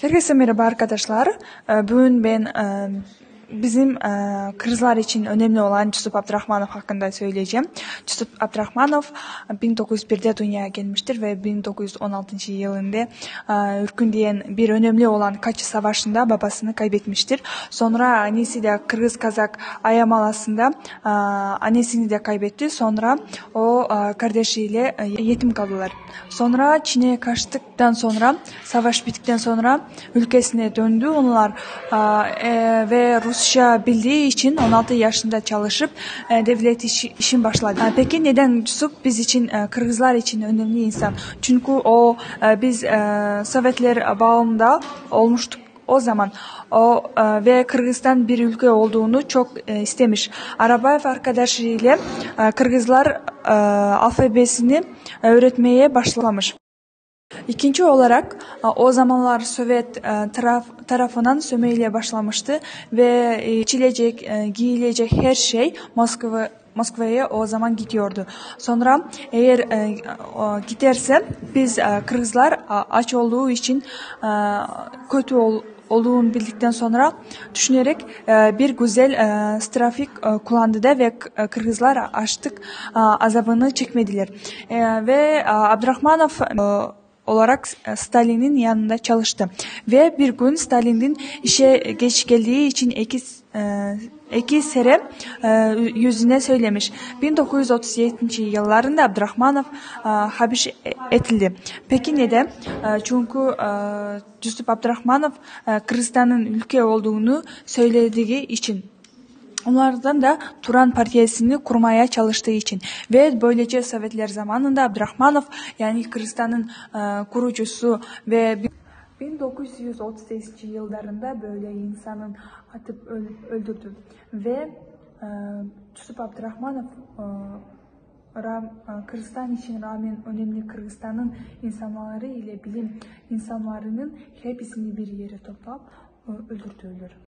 Herkese merhaba arkadaşlar. Bugün ben bizim kızlar için önemli olan Yusuf Abdurrahmanov hakkında söyleyeceğim. Yusuf Abdurrahmanov 1901'de dünyaya gelmiştir ve 1916 yılında Ürkün diyen bir önemli olan Kaçı Savaşı'nda babasını kaybetmiştir. Sonra annesi de Kırgız-Kazak ayamalasında annesini de kaybetti. Sonra o kardeşiyle yetim kaldılar. Sonra Çin'e kaçtıktan sonra, savaş bittikten sonra ülkesine döndü. Onlar ve Rusça bildiği için 16 yaşında çalışıp devlet işin başladı. Peki neden Yusuf biz için, Kırgızlar için önemli insan? Çünkü o biz Sovyetler bağımında olmuştuk. O zaman o ve Kırgızistan bir ülke olduğunu çok istemiş. Arabaev arkadaşıyla Kırgızlar alfabesini öğretmeye başlamış. İkinci olarak o zamanlar Sovyet tarafından sömürüyle başlamıştı ve içilecek, giyilecek her şey Moskova'ya o zaman gidiyordu. Sonra eğer giderse biz Kırgızlar aç olduğu için kötü olduğunu bildikten sonra düşünerek bir güzel trafik kullandı da ve Kırgızlar açlık azabını çekmediler. Ve Abdurrahmanov olarak Stalin'in yanında çalıştı. Ve bir gün Stalin'in işe geç geldiği için iki sere yüzüne söylemiş. 1937 yıllarında Abdurrahmanov hapis edildi. Peki neden? Çünkü Yusuf Abdurrahmanov Kırgızistan'ın ülke olduğunu söylediği için. Onlardan da Turan Partiyası'nı kurmaya çalıştığı için ve böylece Sovyetler zamanında Abdurrahmanov yani Kırgızistan'ın kurucusu ve 1938 yıllarında böyle insanın atıp öldürdü ve Yusuf Abdurrahmanov Kırgızistan için rağmen önemli Kırgızistan'ın insanları ile bilim insanlarının hepsini bir yere toplayıp öldürdüler.